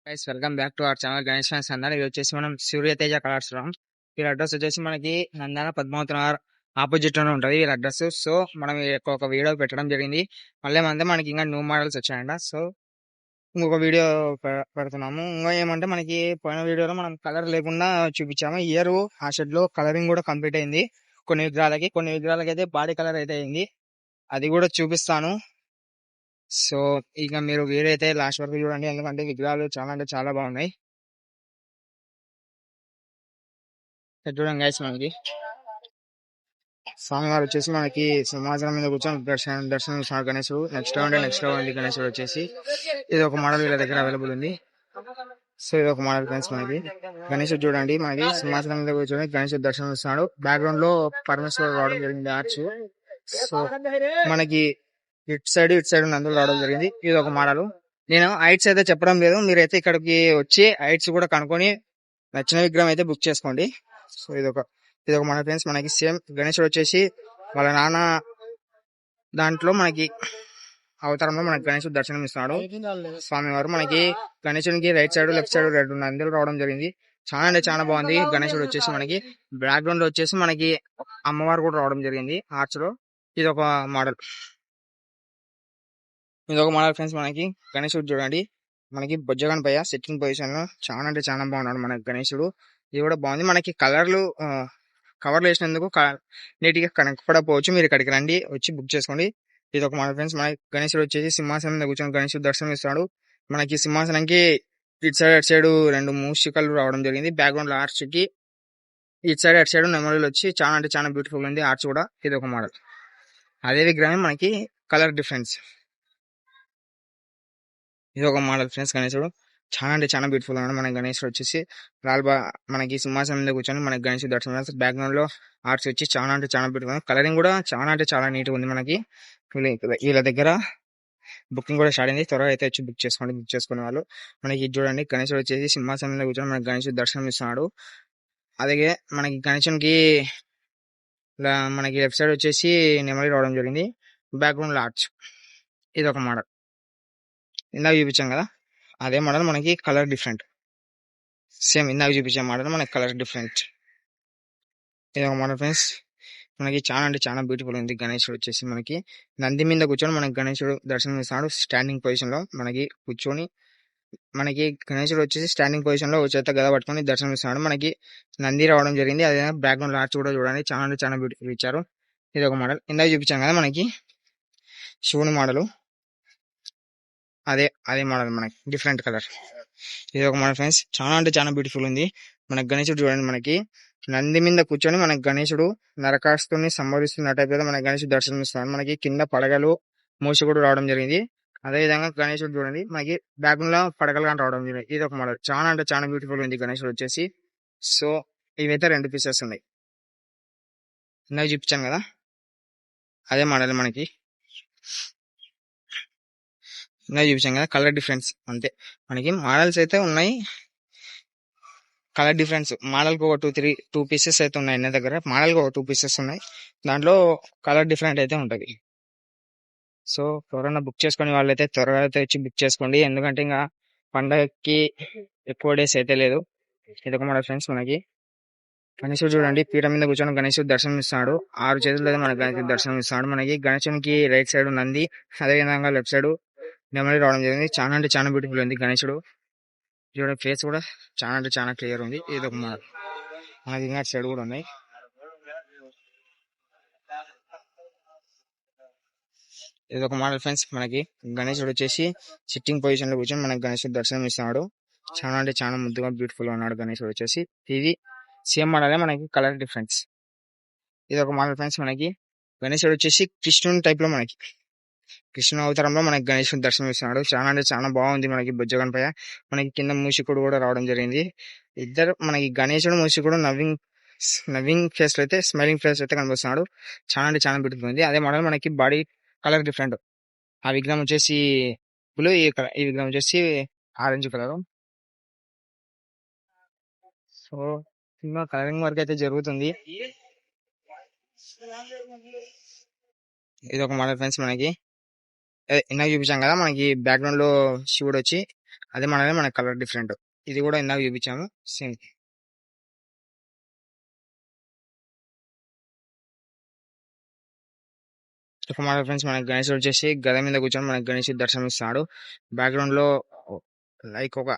Guys welcome back to our channel Ganesh fans అన్నారు. ఇది వచ్చేసి మనం సూర్యతేజ కలర్స్ రామ్. వీళ్ళ అడ్రస్ వచ్చేసి మనకి నందాన పద్మావతి నగర్ ఆపోజిట్ లోనే ఉంటది వీళ్ళ అడ్రస్. సో మనం ఒక వీడియో పెట్టడం జరిగింది. మళ్ళీ ఏమంటే మనకి ఇంకా న్యూ మోడల్స్ వచ్చాయంట. సో ఇంకొక వీడియో పెడుతున్నాము. ఇంకా ఏమంటే మనకి పోయిన వీడియోలో మనం కలర్ లేకుండా చూపించాము. ఇయర్ ఆ షెడ్ లో కలరింగ్ కూడా కంప్లీట్ అయింది. కొన్ని విగ్రహాలకి అయితే బాడీ కలర్ అయితే అయింది. అది కూడా చూపిస్తాను. సో ఇక మీరు వీడియో అయితే లాస్ట్ వరకు చూడండి, ఎందుకంటే విగ్రహాలు చాలా అంటే చాలా బాగున్నాయి. చూడండి గైస్, మనకి స్వామివారు వచ్చేసి మనకి సింహాసనం మీద కూర్చొని దర్శనం ఇస్తున్నారు గణేశుడు. నెక్స్ట్ రౌండ్ గణేశుడు వచ్చేసి ఇది ఒక మోడల్ వీళ్ళ దగ్గర అవైలబుల్ ఉంది. సో ఇది ఒక మోడల్ ఫ్రెండ్స్. మనకి గణేశుడు చూడండి, మనకి సింహాసనం మీద కూర్చొని గణేశుడు దర్శనం ఇస్తున్నాడు. బ్యాక్గ్రౌండ్ లో పరమేశ్వరుడు రావడం జరిగింది, ఆర్చ్. సో మనకి ఇటు సైడ్ నందులు రావడం జరిగింది. ఇది ఒక మోడల్. నేను హైట్స్ అయితే చెప్పడం లేదు, మీరైతే ఇక్కడికి వచ్చి హైట్స్ కూడా కనుక్కొని నచ్చిన విగ్రహం అయితే బుక్ చేసుకోండి. సో ఇది ఒక మన ఫ్రెండ్స్. మనకి సేమ్ గణేశుడు వచ్చేసి వాళ్ళ నాన్న దాంట్లో మనకి అవతారంలో మనకి గణేశుడు దర్శనం ఇస్తున్నాడు స్వామివారు. మనకి గణేశునికి రైట్ సైడ్ లెఫ్ట్ సైడ్ రెండు నందులు రావడం జరిగింది. చాలా అంటే చాలా బాగుంది. గణేశుడు వచ్చేసి మనకి బ్యాక్గ్రౌండ్ లో వచ్చేసి మనకి అమ్మవారు కూడా రావడం జరిగింది ఆర్చ్ లో. ఇది ఒక మోడల్ ఫ్రెండ్స్. మనకి గణేశుడు చూడండి, మనకి బొజ్జగన్ పై సిట్టింగ్ పొజిషన్ లో చాలా అంటే చాలా బాగున్నాడు మనకి గణేశుడు. ఇది కూడా బాగుంది. మనకి కవర్లు వేసినందుకు నీట్ గా కనపడకపోవచ్చు, మీరు ఇక్కడికి రండి, వచ్చి బుక్ చేసుకోండి. ఇది ఒక మోడల్ ఫ్రెండ్స్. మనకి గణేశుడు వచ్చేసి సింహాసనం మీద కూర్చొని గణేశుడు దర్శనం ఇస్తాడు. మనకి సింహాసనంకి ఇటు సైడ్ రెండు మూషికలు రావడం జరిగింది. బ్యాక్గ్రౌండ్ లో ఆర్చ్ కి ఇటు సైడ్ అటు సైడ్ నెమలీలు వచ్చి చాలా అంటే చాలా బ్యూటిఫుల్ ఉంది ఆర్చ్ కూడా. ఇది ఒక మోడల్. అదే విగ్రహం మనకి కలర్ డిఫరెన్స్. ఇది ఒక మోడల్ ఫ్రెండ్స్. గణేశుడు చాలా అంటే చాలా బ్యూటిఫుల్ ఉన్నాడు. మన గణేశుడు వచ్చేసి మనకి సింహాసనం మీద కూర్చొని మనకి గణేశుడు దర్శనం. బ్యాక్గ్రౌండ్ లో ఆర్ట్స్ వచ్చి చాలా అంటే చాలా బ్యూటిఫుల్. కలరింగ్ కూడా చాలా అంటే చాలా నీట్ గా ఉంది. మనకి వీళ్ళ దగ్గర బుకింగ్ కూడా స్టార్ట్ అయింది. త్వరగా అయితే వచ్చి బుక్ చేసుకునే వాళ్ళు. మనకి ఇది చూడండి, గణేశుడు వచ్చేసి సింహాసనం మీద కూర్చొని మనకి గణేశుడు దర్శనం ఇస్తున్నాడు. అలాగే మనకి గణేశునికి మనకి లెఫ్ట్ సైడ్ వచ్చేసి నెమలి రావడం జరిగింది. బ్యాక్గ్రౌండ్ లో ఆర్చ్. ఇది ఒక మోడల్. ఇందాక చూపించాం కదా, అదే మోడల్ మనకి కలర్ డిఫరెంట్. సేమ్ ఇందాక చూపించే మోడల్ మనకి కలర్ డిఫరెంట్. ఇది ఒక మోడల్ ఫ్రెండ్స్. మనకి చాలా అంటే చాలా బ్యూటిఫుల్ ఉంది. గణేశుడు వచ్చేసి మనకి నంది మీద కూర్చొని మనకి గణేశుడు దర్శనం ఇస్తాడు. స్టాండింగ్ పొజిషన్ లో మనకి కూర్చొని మనకి గణేశుడు వచ్చేసి స్టాండింగ్ పొజిషన్ లో చేత గద పట్టుకొని దర్శనం ఇస్తున్నాడు. మనకి నంది రావడం జరిగింది. అదే బ్యాక్గ్రౌండ్ ఆర్చ్ కూడా చూడండి, చాలా అంటే చాలా బ్యూటిఫుల్ ఇచ్చారు. ఇది ఒక మోడల్. ఇందాక చూపించాం కదా మనకి శివుని మోడల్, అదే మోడల్ మనకి డిఫరెంట్ కలర్. ఇది ఒక మోడల్ ఫ్రెండ్స్. చాలా అంటే చాలా బ్యూటిఫుల్ ఉంది. మనకి గణేశుడు చూడండి, మనకి నంది మీద కూర్చొని మనకి గణేశుడు నరకాసురుడిని సంహరిస్తున్న టైప్ లో మనకి గణేశుడు దర్శనం ఇస్తున్నాడు. మనకి కింద పడగలు మూసి కూడా రావడం జరిగింది. అదే విధంగా గణేశుడు చూడండి, మనకి బ్యాక్గ్రౌండ్ లో పడగలు కానీ రావడం జరిగింది. ఇది ఒక మోడల్. చాలా అంటే చాలా బ్యూటిఫుల్ ఉంది గణేశుడు వచ్చేసి. సో ఇవైతే 2 పీసెస్ ఉన్నాయి. ఇందాక చూపించాను కదా, అదే మోడల్ మనకి ఇందాక చూపించాం కదా. కలర్ డిఫరెన్స్ అంతే. మనకి మోడల్స్ అయితే ఉన్నాయి, కలర్ డిఫరెన్స్. మోడల్ కి ఒక 2 పీసెస్ అయితే ఉన్నాయి నా దగ్గర. మోడల్ కి ఒక 2 పీసెస్ ఉన్నాయి, దాంట్లో కలర్ డిఫరెంట్ అయితే ఉంటది. సో ఎవరైనా బుక్ చేసుకునే వాళ్ళైతే త్వరగా అయితే వచ్చి బుక్ చేసుకోండి, ఎందుకంటే ఇంకా పండగకి ఎక్కువ డేస్ అయితే లేదు. ఇదొక మన ఫ్రెండ్స్. మనకి గణేశుడు చూడండి, పీఠం మీద కూర్చొని గణేశుడు దర్శనం ఇస్తాడు. 6 చేతులు అయితే మన గణేశుడు దర్శనం ఇస్తాడు. మనకి గణేశునికి రైట్ సైడ్ నంది, అదే విధంగా లెఫ్ట్ సైడ్ నెమలి రావడం జరిగింది. చాలా అంటే చాలా బ్యూటిఫుల్ ఉంది గణేశుడు. చూడండి, ఫేస్ కూడా చాలా అంటే చాలా క్లియర్ ఉంది. ఇది ఒక మోడల్. మనకి ఇంకా సైడ్ కూడా ఉన్నాయి. ఇది ఒక మోడల్ ఫ్రెండ్స్. మనకి గణేశుడు వచ్చేసి సిట్టింగ్ పొజిషన్ లో కూర్చొని మనకి గణేశుడు దర్శనం ఇస్తున్నాడు. చాలా అంటే చాలా ముద్దుగా బ్యూటిఫుల్ గా ఉన్నాడు గణేశుడు వచ్చేసి. ఇది సేమ్ మోడలే, మనకి కలర్ డిఫరెన్స్. ఇది ఒక మోడల్ ఫ్రెండ్స్. మనకి గణేశుడు వచ్చేసి కృష్ణుని టైప్ లో మనకి కృష్ణ అవతారంలో మనకి గణేశుడు దర్శనం ఇస్తున్నాడు. చాలా అంటే చాలా బాగుంది. మనకి బుజ్జగన్ పై మనకి కింద మూషికుడు కూడా రావడం జరిగింది. ఇద్దరు మనకి గణేశుడు మూషికుడు నవ్వింగ్ ఫేస్ లో అయితే, స్మైలింగ్ ఫేస్ అయితే కనిపిస్తున్నాడు. చాలా అంటే చాలా బ్యూటిఫుల్ ఉంది. అదే మోడల్ మనకి బాడీ కలర్ డిఫరెంట్. ఆ విగ్రహం వచ్చేసి బ్లూ, ఈ విగ్రహం వచ్చేసి orange colour. So cinema colouring work అయితే జరుగుతుంది. ఇది ఒక మోడల్ ఫ్రెండ్స్. మనకి ఇందాక చూపించాం కదా, మనకి బ్యాక్గ్రౌండ్ లో శివుడు వచ్చి అదే మనది మన కలర్ డిఫరెంట్. ఇది కూడా ఇందాక చూపించాము సేమ్. ఒక మోడల్ ఫ్రెండ్స్ మనకి గణేశుడు వచ్చేసి గద మీద కూర్చొని మనకి గణేశుడు దర్శనం ఇస్తాడు. బ్యాక్గ్రౌండ్ లో లైక్ ఒక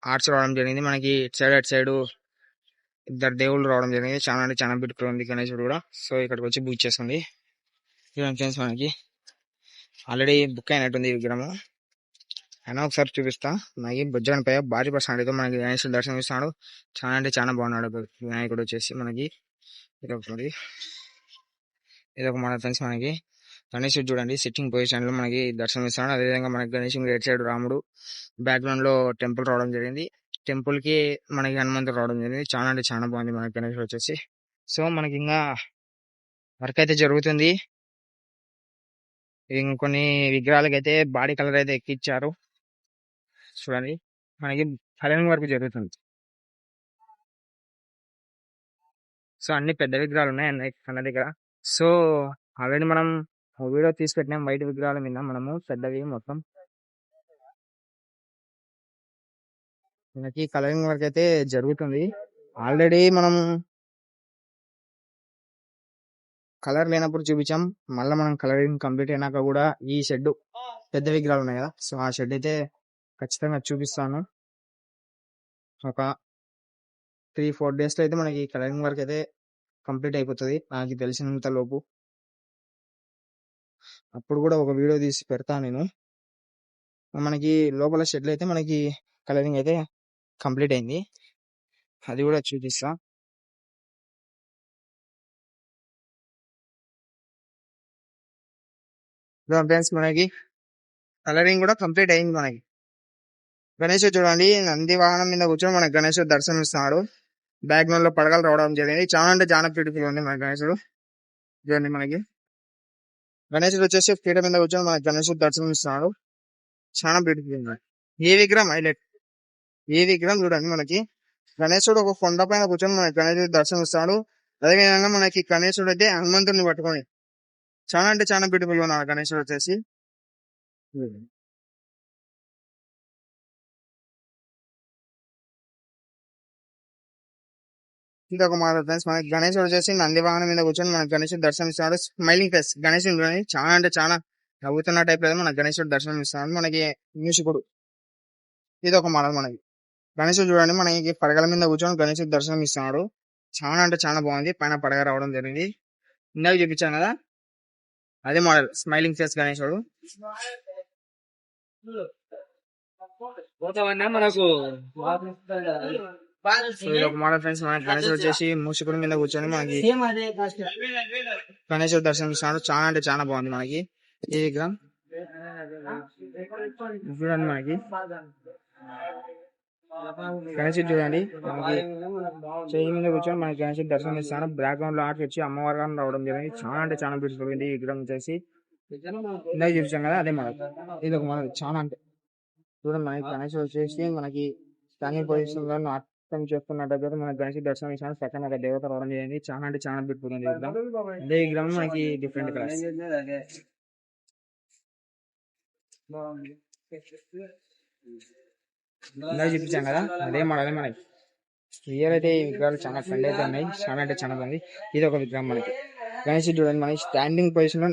ఆర్చ్ రావడం జరిగింది. మనకి ఇటు సైడ్ అటు సైడ్ ఇద్దరు దేవుళ్ళు రావడం జరిగింది. చాలా అంటే చాలా బ్యూటిఫుల్ ఉంది గణేశుడు కూడా. సో ఇక్కడికి వచ్చి బుక్ చేసుకోండి. చూడండి ఫ్రెండ్స్, మనకి ఆల్రెడీ బుక్ అయినట్టుంది ఈ విగ్రహం. అయినా ఒకసారి చూపిస్తా. మనకి బొజ్జగన్ పై భారీ పర్సనాలిటీతో మనకి గణేశుడు దర్శనం ఇస్తాడు. చాలా అంటే చాలా బాగున్నాడు వినాయకుడు వచ్చేసి మనకి. ఇది ఒకటి, ఇది ఒక మోడల్ ఫ్రెండ్స్. మనకి గణేశుడు చూడండి సిట్టింగ్ పొజిషన్ లో మనకి దర్శనం ఇస్తాడు. అదేవిధంగా మనకి గణేశుడు రైట్ సైడ్ రాముడు, బ్యాక్గ్రౌండ్ లో టెంపుల్ రావడం జరిగింది. టెంపుల్ కి మనకి హనుమంతుడు రావడం జరిగింది. చాలా అంటే చాలా బాగుంది మనకి గణేశుడు వచ్చేసి. సో మనకి ఇంకా వర్క్ అయితే జరుగుతుంది. ఇంకొన్ని విగ్రహాలకి అయితే బాడీ కలర్ అయితే ఎక్కిచ్చారు. చూడండి మనకి కలరింగ్ వర్క్ జరుగుతుంది. సో అన్ని పెద్ద విగ్రహాలు ఉన్నాయి అన్న దగ్గర. సో ఆల్రెడీ మనం వీడియో తీసి పెట్టినాం వైట్ విగ్రహాల మీద. మనము పెద్దవి మొత్తం మనకి కలరింగ్ వర్క్ అయితే జరుగుతుంది. ఆల్రెడీ మనం కలర్ లేనప్పుడు చూపించాం. మళ్ళీ మనం కలరింగ్ కంప్లీట్ అయినాక కూడా ఈ షెడ్ పెద్ద విగ్రహాలు ఉన్నాయి కదా, సో ఆ షెడ్ అయితే ఖచ్చితంగా చూపిస్తాను. ఒక 3-4 days లో అయితే మనకి కలరింగ్ వర్క్ అయితే కంప్లీట్ అయిపోతుంది నాకు తెలిసినంత లోపు. అప్పుడు కూడా ఒక వీడియో తీసి పెడతా నేను. మనకి లోపల షెడ్లు అయితే మనకి కలరింగ్ అయితే కంప్లీట్ అయింది, అది కూడా చూపిస్తా. ఫ్రెండ్స్ మనకి కలరింగ్ కూడా కంప్లీట్ అయింది. మనకి గణేశుడు చూడండి నంది వాహనం మీద కూర్చొని మనకి గణేశుడు దర్శనం ఇస్తున్నాడు. బ్యాక్గ్రౌండ్ లో పడగలు రావడం జరిగింది. చాలా అంటే చాలా బ్యూటిఫుల్ ఉంది మన గణేశుడు. చూడండి మనకి గణేశుడు వచ్చేసి పీఠ మీద కూర్చొని మనకి గణేశుడు దర్శనం ఇస్తున్నాడు. చాలా బ్యూటిఫుల్ ఉంది. ఏ విగ్రహం హైలైట్, ఏ విగ్రహం చూడండి మనకి గణేశుడు ఒక కొండ పైన కూర్చొని మనకి గణేశుడు దర్శనం ఇస్తాడు. అదేవిధంగా మనకి గణేశుడు అయితే హనుమంతుడిని పట్టుకొని చాలా అంటే చాలా బ్యూటిఫుల్ ఉన్నాడు గణేశుడు వచ్చేసి. ఇది ఒక మోడల్ ఫ్రెండ్స్. మనకి గణేశుడు వచ్చేసి నంది వాహనం మీద కూర్చొని మనకి గణేశుడు దర్శనం ఇస్తాడు. స్మైలింగ్ ఫేస్ గణేశుడు చాలా అంటే చాలా నవ్వుతున్న టైప్ లో మనకి గణేశుడు దర్శనం ఇస్తాడు. మనకి మ్యూజికుడు ఇది ఒక మోడల్. మనకి గణేశుడు చూడండి మనకి పడగల మీద కూర్చొని గణేశుడు దర్శనం ఇస్తున్నాడు. చాలా అంటే చాలా బాగుంది. పైన పడగ రావడం జరిగింది. ఇందాక చూపించాను కదా, అదే మోడల్ స్మైలింగ్ ఫేస్ గణేశుడు. మనకు ఒక మోడల్ ఫ్రెండ్స్. మనకి గణేశుడు వచ్చేసి మూషికుడి మీద కూర్చొని మనకి గణేశుడు దర్శనం ఇస్తున్నాడు. చాలా అంటే చాలా బాగుంది మనకి ఈ విగ్రహం. చూడండి మనకి గణేశుడు చూడండి మనకి చేయి మీద కూర్చొని మనకి గణేశుడు దర్శనం ఇస్తాడు. బ్యాక్గ్రౌండ్ లో ఆర్ట్ వచ్చి అమ్మవారు రావడం జరిగింది. చాలా అంటే చాలా బ్యూటిఫుల్ ఉంది ఈ విగ్రహం వచ్చేసి. ఇందాక చూపించాం కదా, అదే మోడల్. ఇది ఒక మోడల్. చాలా అంటే చూడండి మనకి గణేశుడు వచ్చేసి మనకి స్టాండింగ్ పొజిషన్ లో నాట్యం చేస్తున్నట్టు మనకి గణేశుడు దర్శనం ఇస్తాడు. పక్కన ఒక దేవత రావడం జరిగింది. చాలా అంటే చాలా బ్యూటిఫుల్ ఉంది విగ్రహం. అదే విగ్రహం మనకి డిఫరెంట్ కలర్స్. ఇందాక చూపించాం కదా, అదే మోడల్ మనకి. రియల్ అయితే ఈ విగ్రహాలు చాలా ఫ్రెండ్ అయితే ఉన్నాయి. చాలా అంటే చాలా బాగుంది. ఇది ఒక విగ్రహం మనకి. గణేశుడు చూడండి మనకి స్టాండింగ్ పొజిషన్ లో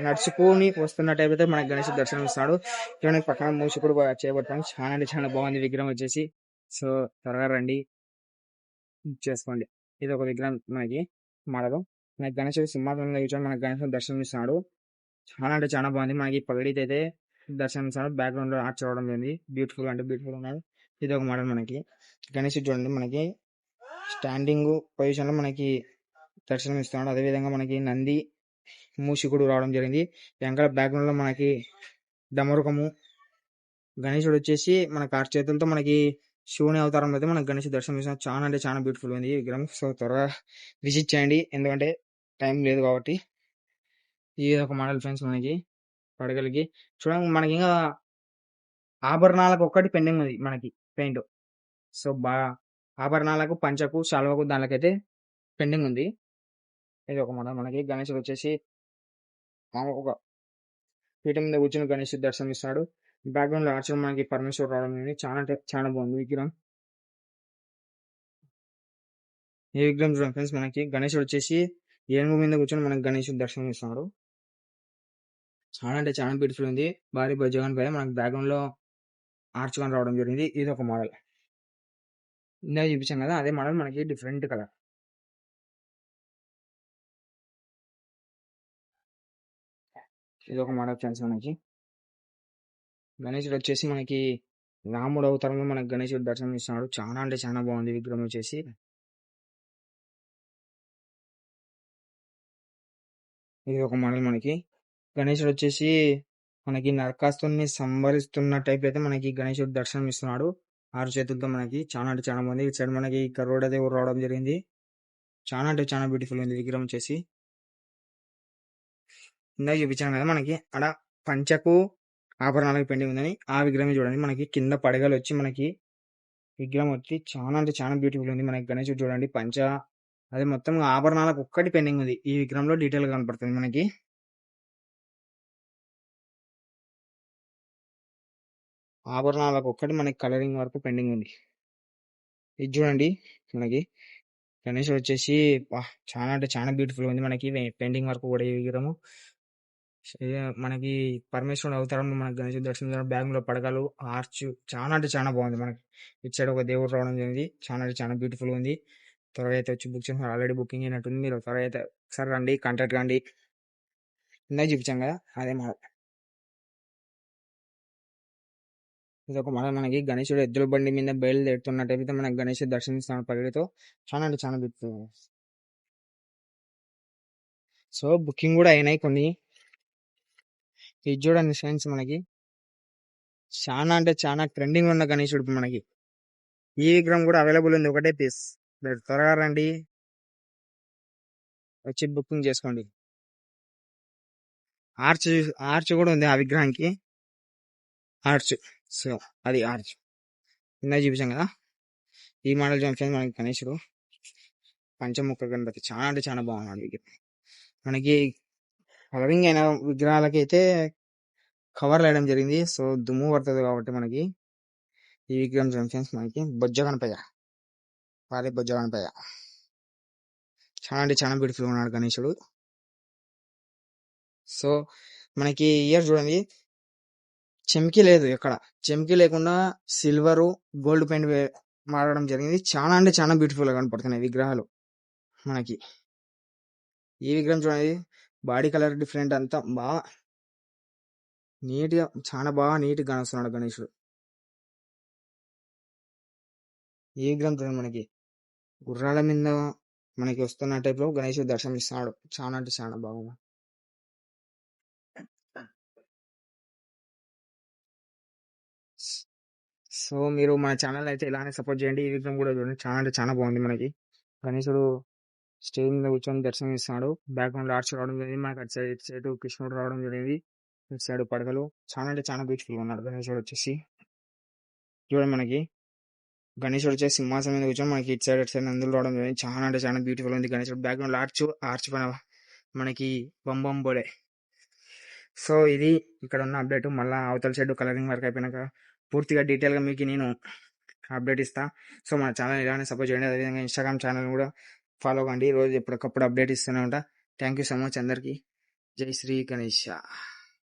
నడుచుకొని వస్తున్న టైప్ అయితే మనకి గణేశుడు దర్శనం ఇస్తాడు. చూడండి పక్కన మూసుకుడు చేయబడతాను. చాలా అంటే చాలా బాగుంది విగ్రహం వచ్చేసి. సో త్వరగా రండి చేసుకోండి. ఇది ఒక విగ్రహం మనకి మోడల్. మనకి గణేశుడు సింహాసనంలో కూర్చొని మనకి గణేశుడు దర్శనం ఇస్తున్నాడు. చాలా అంటే చాలా బాగుంది. మనకి పగడితే అయితే దర్శనం ఇస్తాడు. బ్యాక్గ్రౌండ్ లో ఆర్చ్ అవడం జరిగింది. బ్యూటిఫుల్ అంటే బ్యూటిఫుల్ ఉన్నాడు. ఇది ఒక మోడల్ మనకి. గణేశుడు చూడండి మనకి స్టాండింగ్ పొజిషన్ లో మనకి దర్శనం ఇస్తున్నాడు. అదేవిధంగా మనకి నంది మూషికుడు రావడం జరిగింది. వెనకాల బ్యాక్గ్రౌండ్ లో మనకి డమరుకము. గణేశుడు వచ్చేసి మనకి ఆరు చేతులతో మనకి శివుని అవతారం అయితే మనకి గణేశుడు దర్శనం ఇస్తున్నాడు. చాలా అంటే చాలా బ్యూటిఫుల్ ఉంది ఈ విగ్రహం. సో త్వరగా విజిట్ చేయండి, ఎందుకంటే టైం లేదు కాబట్టి. ఇది ఒక మోడల్ ఫ్రెండ్స్ మనకి పడగలిగి. చూడండి మనకి ఇంకా ఆభరణాలకు ఒక్కటి పెండింగ్ ఉంది మనకి పెయింట్. సో ఆభరణాలకు పంచకు శాల్వకు దానికైతే పెండింగ్ ఉంది. ఇది ఒక మోడల్ మనకి. గణేశుడు వచ్చేసి ఒక పీఠం మీద కూర్చొని గణేశుడు దర్శనం ఇస్తాడు. బ్యాక్గ్రౌండ్ లో ఆర్చ్ మనకి పరమేశ్వర్ రావడం అనేది చాలా అంటే చాలా బాగుంది విగ్రహం. ఈ విగ్రహం చూడండి ఫ్రెండ్స్, మనకి గణేశుడు వచ్చేసి ఏనుగు మీద కూర్చొని మనకి గణేశుడు దర్శనం ఇస్తున్నాడు. చాలా అంటే చాలా బ్యూటిఫుల్ ఉంది. భారీ బొజ్జగన్ పైన మనకి బ్యాక్గ్రౌండ్ లో ఆర్చ్ గా రావడం జరిగింది. ఇది ఒక మోడల్. ఇందాక చూపించాం కదా, అదే మోడల్ మనకి డిఫరెంట్ కలర్. ఇది ఒక మోడల్ ఫ్రెండ్స్. మనకి గణేశుడు వచ్చేసి మనకి రాముడు అవతారంలో మనకి గణేశుడు దర్శనం ఇస్తున్నాడు. చాలా అంటే చాలా బాగుంది విగ్రహం వచ్చేసి. ఇది ఒక మోడల్. మనకి గణేశుడు వచ్చేసి మనకి నరకాసురుని సంహరిస్తున్న టైప్ అయితే మనకి గణేశుడు దర్శనం ఇస్తున్నాడు. 6 చేతులతో మనకి చాలా అంటే చాలా బాగుంది. ఇటు సైడ్ మనకి గరుడ దేవుడు రావడం జరిగింది. చాలా అంటే చాలా బ్యూటిఫుల్ ఉంది విగ్రహం వచ్చేసి. ఇందాక చూపించాను కదా మనకి అక్కడ పంచకు ఆభరణాలకు పెండింగ్ ఉందని, ఆ విగ్రహం చూడండి. మనకి కింద పడగలు వచ్చి మనకి విగ్రహం వచ్చి చాలా అంటే చాలా బ్యూటిఫుల్ ఉంది. మనకి గణేశుడు చూడండి, పంచ అదే మొత్తం ఆభరణాలకు ఒక్కటి పెండింగ్ ఉంది. ఈ విగ్రహంలో డీటెయిల్ గా కనపడుతుంది మనకి. ఆభరణాలకు ఒక్కటి మనకి కలరింగ్ వరకు పెండింగ్ ఉంది. ఇది చూడండి మనకి గణేశుడు వచ్చేసి చాలా అంటే చాలా బ్యూటిఫుల్ ఉంది. మనకి పెండింగ్ వరకు కూడా ఈ విగ్రహము. మనకి పరమేశ్వరుడు అవతారం మనకి గణేశుడు దర్శనం బ్యాగ్ లో పడగలు ఆర్చ్ చాలా అంటే చాలా బాగుంది. మనకి ఇటు సైడ్ ఒక దేవుడు రావడం జరిగింది. చాలా అంటే చాలా బ్యూటిఫుల్ ఉంది. త్వరగా అయితే వచ్చి బుక్ చేసిన, ఆల్రెడీ బుకింగ్ అయినట్టుంది. మీరు త్వరగా అయితే ఒకసారి రండి, కాంటాక్ట్ కండి. ఇందాక చూపించాం కదా, అదే మోడల్. ఇది ఒక మోడల్. మనకి గణేశుడు ఎద్దుల బండి మీద బయలుదేరుతున్నట్టయితే మనకి గణేశుడు దర్శనిస్తున్నాడు పగడితో. చాలా అంటే చాలా బ్యూటిఫుల్. సో బుకింగ్ కూడా అయినాయి కొన్ని. ఇది చూడండి ఫ్రెండ్స్, మనకి చాలా అంటే చాలా ట్రెండింగ్ ఉన్న గణేశుడు మనకి. ఈ విగ్రహం కూడా అవైలబుల్ ఉంది, ఒకటే పీస్. మీరు త్వరగా రండి, వచ్చి బుకింగ్ చేసుకోండి. ఆర్చ్ ఆర్చ్ కూడా ఉంది ఆ విగ్రహానికి. ఆర్చ్, సో అది ఆర్చ్ ఇందాక చూపించాం కదా. ఈ మోడల్ చూడండి మనకి గణేశుడు పంచముఖ గణపతి. చాలా అంటే చాలా బాగున్నాడు విగ్రహం. మనకి కలరింగ్ అయిన విగ్రహాలకి అయితే కవర్ వేయడం జరిగింది. సో దుమ్ము పడుతుంది కాబట్టి మనకి ఈ విగ్రహం చూడండి మనకి బొజ్జ గణపయ్య, భారీ బొజ్జ గణపయ్య. చాలా అంటే చాలా బ్యూటిఫుల్ ఉన్నాడు గణేశుడు. సో మనకి ఇయర్ చూడండి, చెమ్కి లేదు, ఎక్కడ చెమ్కి లేకుండా సిల్వరు గోల్డ్ పెయింట్ మారడం జరిగింది. చాలా అంటే చాలా బ్యూటిఫుల్ గా కనపడుతున్నాయి విగ్రహాలు మనకి. ఈ విగ్రహం చూడండి, బాడీ కలర్ డిఫరెంట్, అంతా బాగా నీట్ గా చాలా బాగా నీట్ గా కానొస్తున్నాడు గణేశుడు. ఈ విగ్రహం చూడండి, మనకి గుర్రాల మీద మనకి వస్తున్న టైప్ లో గణేశుడు దర్శనం ఇస్తున్నాడు. చాలా అంటే చాలా బాగుంది. సో మీరు మన ఛానల్ అయితే ఇలానే సపోర్ట్ చేయండి. ఈ విగ్రహం కూడా చూడండి, చాలా అంటే చాలా బాగుంది. మనకి గణేశుడు స్టేజ్ మీద కూర్చొని దర్శనం ఇస్తున్నాడు. బ్యాక్గ్రౌండ్ ఆర్చ్ రావడం జరిగింది. మనకి అటు సైడ్ ఇటు సైడ్ కృష్ణుడు రావడం జరిగింది. ఇటు సైడ్ పడగలు. చాలా అంటే చాలా బ్యూటిఫుల్ గా ఉన్నాడు గణేశుడు వచ్చేసి. చూడండి, మనకి గణేశుడు వచ్చేసి సింహాసనం మీద కూర్చొని మనకి ఇటు సైడ్ నందులు రావడం జరిగింది. చాలా అంటే చాలా బ్యూటిఫుల్ ఉంది గణేశుడు. బ్యాక్గ్రౌండ్ ఆర్చ్ పైన మనకి బంబం బోలే. సో ఇది ఇక్కడ ఉన్న అప్డేట్. మళ్ళీ అవతల సైడ్ కలరింగ్ వర్క్ అయిపోయినాక పూర్తిగా డీటెయిల్ గా మీకు నేను అప్డేట్ ఇస్తా. సో మన ఛానల్ ఇలానే సపోర్ట్ చేయండి. అదేవిధంగా ఇన్స్టాగ్రామ్ ఛానల్ కూడా ఫాలో కండి. రోజు ఎప్పటికప్పుడు అప్డేట్ ఇస్తూనే ఉంటా. థ్యాంక్ యూ సో మచ్ అందరికి. జై శ్రీ గణేష్.